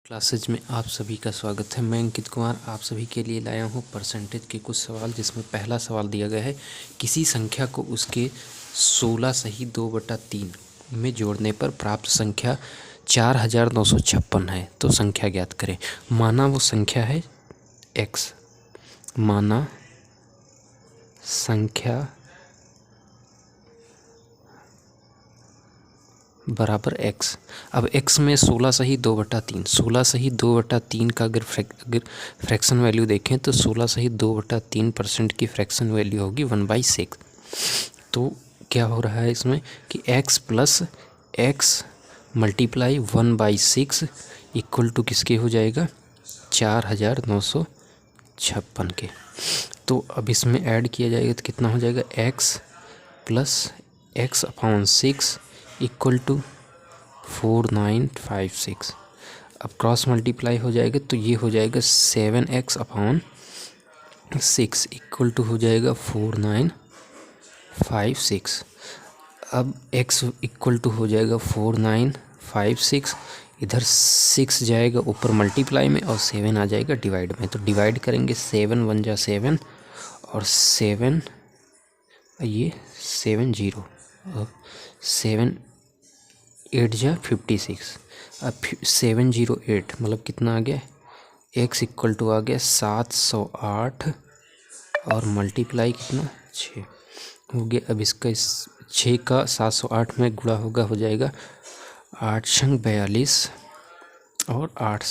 Classes में आप सभी का स्वागत है। मैं अंकित कुमार आप सभी के लिए लाया हूँ परसेंटेज के कुछ सवाल, जिसमें पहला सवाल दिया गया है, किसी संख्या को उसके 16 सही 2/3 में जोड़ने पर प्राप्त संख्या 4956 है, तो संख्या ज्ञात करें। माना वो संख्या है x, माना संख्या बराबर x। अब x में 16 सही 2/3, 16 सही 2/3 का अगर फ्रैक्शन वैल्यू देखें तो 16 सही 2/3% की फ्रैक्शन वैल्यू होगी 1/6। तो क्या हो रहा है इसमें कि x plus x multiply 1/6 equal to किसके हो जाएगा, 4956 के। तो अब इसमें ऐड किया जाएगा तो कितना हो जाएगा, x plus x/6 equal to 4956। अब क्रॉस मल्टीप्लाई हो जाएगा तो ये हो जाएगा 7x/6 इक्वल टू हो जाएगा 4956। अब x इक्वल टू हो जाएगा 4956, इधर 6 जाएगा ऊपर मल्टीप्लाई में और 7 आ जाएगा डिवाइड में। तो डिवाइड करेंगे 7 1 जा 7 और 7 ये 7 0 और 7 8 जा 56। अब 708 मतलब कितना आ गया, x इक्वल टू आ गया 708 और मल्टीप्लाई कितना 6 हो गया। अब इसका 6 का 708 में गुणा होगा, हो जाएगा 8 छंग 42 और 8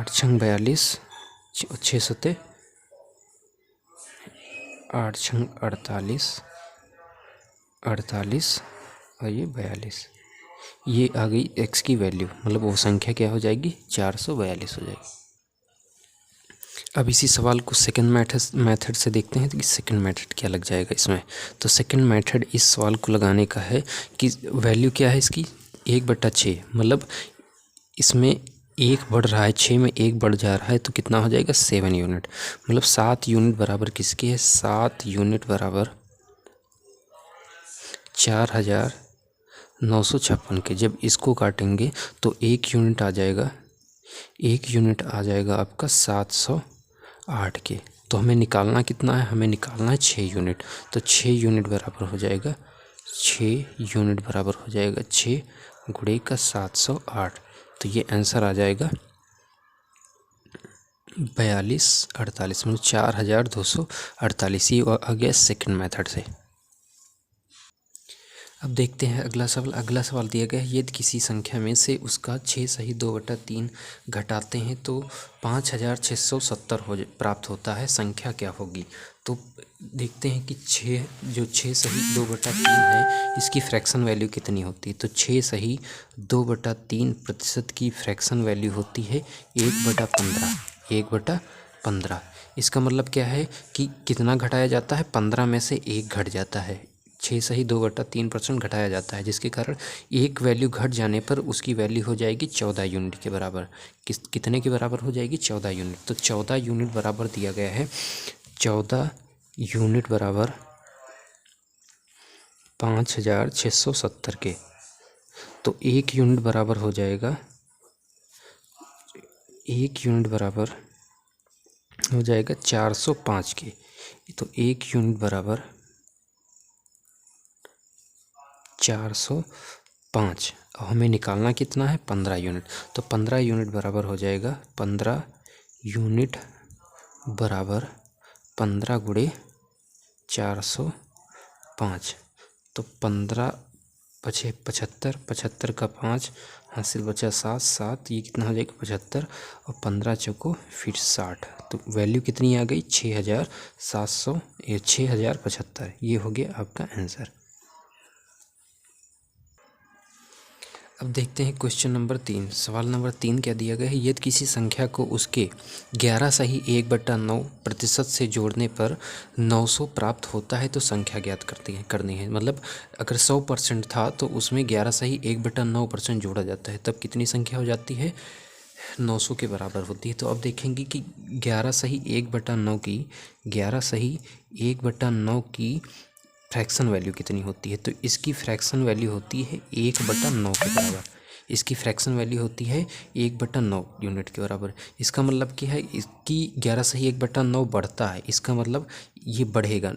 छंग 42, 6 सते 8 छंग 48 और ये 42। ये आ गई x की वैल्यू, मतलब वो संख्या क्या हो जाएगी, 442 हो जाएगी। अब इसी सवाल को सेकंड मेथड से देखते हैं कि सेकंड मेथड क्या लग जाएगा इसमें। तो सेकंड मेथड इस सवाल को लगाने का है कि वैल्यू क्या है इसकी, 1/6, मतलब इसमें 1 बढ़ रहा है, 6 में 1 बढ़ जा रहा है तो कितना हो जाएगा 7 यूनिट, मतलब 7 यूनिट बराबर किसके है, 7 यूनिट बराबर 4956 के। जब इसको काटेंगे तो 1 यूनिट आ जाएगा, 1 यूनिट आ जाएगा आपका 708 के। तो हमें निकालना कितना है, हमें निकालना है 6 यूनिट। तो 6 यूनिट बराबर हो जाएगा, 6 यूनिट बराबर हो जाएगा 6 गुणे का 708। तो ये आंसर आ जाएगा 4248, मतलब 4248। ये आ गया सेकंड मेथड से। अब देखते हैं अगला सवाल। अगला सवाल दिया गया है, यदि किसी संख्या में से उसका 6 सही 2/3 घटाते हैं तो 5670 प्राप्त होता है, संख्या क्या होगी। तो देखते हैं कि 6 सही 2/3 है, इसकी फ्रैक्शन वैल्यू कितनी होती है। तो 6 सही 2/3% की फ्रैक्शन वैल्यू होती है 1/15, 1/15। इसका मतलब क्या है कि कितना घटाया जाता है, 15 में से 1 घट जाता है, 6 सही 2/3% घटाया जाता है, जिसके कारण एक वैल्यू घट जाने पर उसकी वैल्यू हो जाएगी 14 यूनिट के बराबर। कितने के बराबर हो जाएगी, 14 यूनिट। तो 14 यूनिट बराबर दिया गया है, 14 यूनिट बराबर 5670 के। तो 1 यूनिट बराबर हो जाएगा, 1 यूनिट बराबर हो जाएगा 405 के। तो 1 यूनिट बराबर 405। अब हमें निकालना कितना है, 15 यूनिट। तो 15 यूनिट बराबर हो जाएगा, 15 यूनिट बराबर 15 गुणे 405। तो 15 पछे 75, 75 का 5 हासिल बचा 7, 7 ये कितना हो जाएगा 75 और 15 चौको फिर 60। तो वैल्यू कितनी आ गई, 6075। ये हो गया आपका आंसर। अब देखते हैं क्वेश्चन नंबर 3। सवाल नंबर 3 क्या दिया गया है, यदि किसी संख्या को उसके 11 सही 1/9% से जोड़ने पर 900 प्राप्त होता है तो संख्या ज्ञात करनी है। मतलब अगर 100% था तो उसमें 11 सही 1/9% जोड़ा जाता है, तब कितनी संख्या हो जाती है, 900 के बराबर होती है। तो अब देखेंगे कि 11 सही 1/9 की 11 सही 1/9 की फ्रैक्शन वैल्यू कितनी होती है। तो इसकी फ्रैक्शन वैल्यू होती है 1/9 के बराबर। इसकी फ्रैक्शन वैल्यू होती है 1/9 यूनिट के बराबर। इसका मतलब क्या है, इसकी 11 से ही 1/9 बढ़ता है, इसका मतलब ये बढ़ेगा,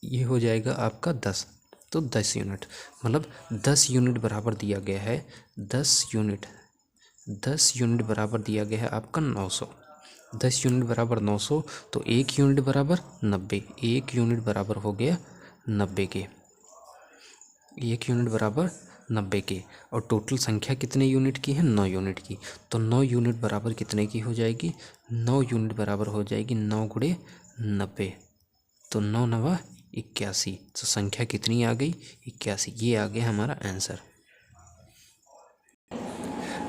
ये हो जाएगा आपका 10, तो 10 यूनिट, मतलब 10 यूनिट बराबर दिया गया है, 10 यूनिट बराबर दिया गया है आपका 900। 10 यूनिट बराबर 900, तो 1 यूनिट बराबर 90, 1 यूनिट बराबर हो गया 90 के, 1 यूनिट बराबर 90 के। और टोटल संख्या कितने यूनिट की है, 9 यूनिट की, तो 9 यूनिट बराबर कितने की हो जाएगी, 9 यूनिट बराबर हो जाएगी 9 गुणे 90, तो 9 9 81, तो संख्या कितनी आ गई, 81। ये आ गया हमारा आंसर।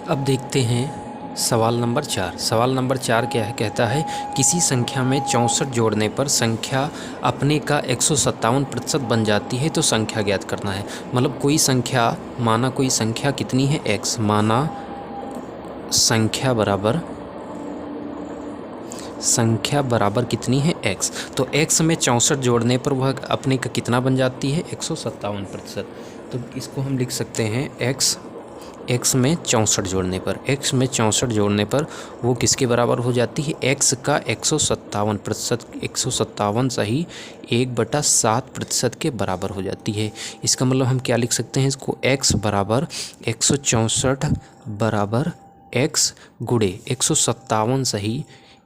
अब देखते हैं सवाल नंबर 4। सवाल नंबर 4 क्या है, कहता है किसी संख्या में 64 जोड़ने पर संख्या अपने का 157% बन जाती है, तो संख्या ज्ञात करना है। मतलब कोई संख्या, माना कोई संख्या कितनी है x, माना संख्या बराबर कितनी है x, तो x में 64 जोड़ने पर वह अपने का कितना बन जाती है, 157%। तो इसको हम लिख सकते हैं x में 64 जोड़ने पर, x में 64 जोड़ने पर वो किसके बराबर हो जाती है, x का 157%, 157 सही 1/7% के बराबर हो जाती है। इसका मतलब हम क्या लिख सकते हैं, इसको x बराबर 164 बराबर x गुणे 157 सही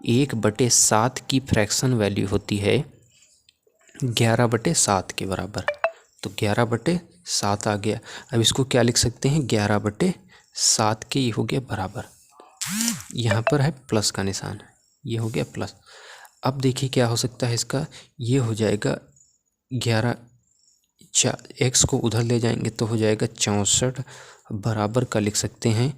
1/7 की फ्रैक्शन वैल्यू होती है 11/7 के बराबर, तो 11/7 आ गया। अब इसको क्या लिख सकते हैं, 11/7 के, ये हो गया बराबर, यहाँ पर है प्लस का निशान, ये हो गया प्लस। अब देखिए क्या हो सकता है इसका, ये हो जाएगा 11, x को उधर ले जाएंगे तो हो जाएगा 64 बराबर का लिख सकते हैं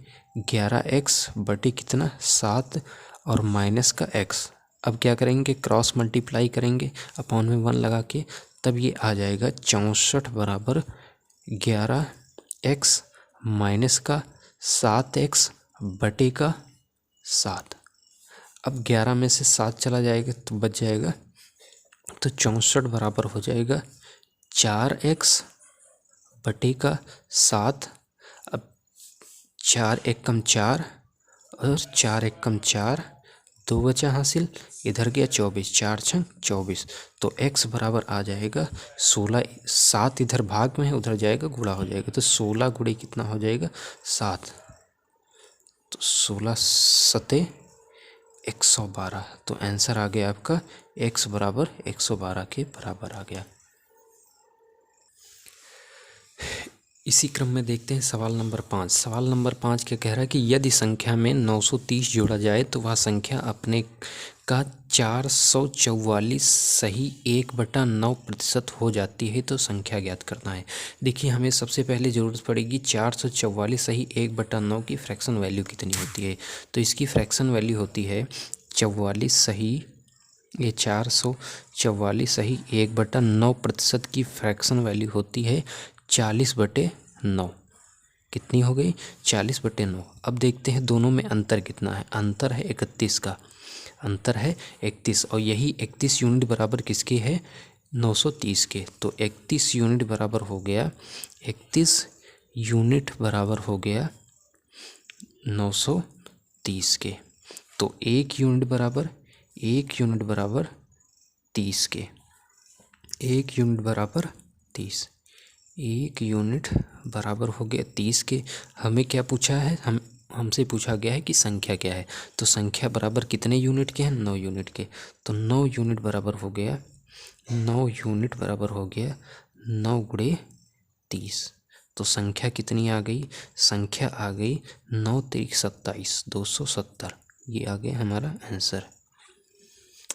11x बटे कितना 7 और माइनस का x। अब क्या करेंगे, क्रॉस मल्टीप्लाई करेंगे अपॉन में 1 लगा के, तब ये आ जाएगा 64 बराबर 11x माइनस का 7x बटे का 7। अब 11 में से 7 चला जाएगा तो बच जाएगा, तो 64 बराबर हो जाएगा 4x बटे का 7। अब 4 एकम 4 और 4 एकम 4, 2 बचा हासिल, इधर गया 24, 4 छंग 24, तो x बराबर आ जाएगा 16। 7 इधर भाग में है, उधर जाएगा गुणा हो जाएगा, तो 16 गुणे कितना हो जाएगा 7, तो 16 सते 112, तो आंसर आ गया आपका x बराबर 112 के बराबर आ गया। इसी क्रम में देखते हैं सवाल नंबर 5। सवाल नंबर 5 क्या कह रहा है कि यदि संख्या में 930 जोड़ा जाए तो वह संख्या अपने का 444 सही 1/9% हो जाती है, तो संख्या ज्ञात करना है। देखिए हमें सबसे पहले ज़रूरत पड़ेगी 444 सही 1/9 की फ्रैक्शन वैल्यू कितनी होती है। तो इसकी फ्रैक्शन वैल्यू होती है 44 सही, ये 444 सही 1/9% की फ्रैक्शन वैल्यू होती है 40/9। कितनी हो गई, 40/9। अब देखते हैं दोनों में अंतर कितना है, अंतर है 31 का, अंतर है 31, और यही 31 यूनिट बराबर किसके है, 930 के। तो 31 यूनिट बराबर हो गया, 31 यूनिट बराबर हो गया 930 के। तो 1 यूनिट बराबर 1 यूनिट बराबर 30 के, 1 यूनिट बराबर 30, 1 यूनिट बराबर हो गया 30 के। हमें क्या पूछा है, हमसे पूछा गया है कि संख्या क्या है, तो संख्या बराबर कितने यूनिट के हैं, 9 यूनिट के। तो 9 यूनिट बराबर हो गया, 9 यूनिट बराबर हो गया 9 गुणे 30, तो संख्या कितनी आ गई, संख्या आ गई 9 3 27, 270। ये आ गया हमारा आंसर।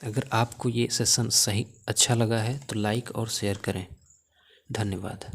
अगर आपको ये सेशन सही अच्छा लगा है तो लाइक और शेयर करें। धन्यवाद।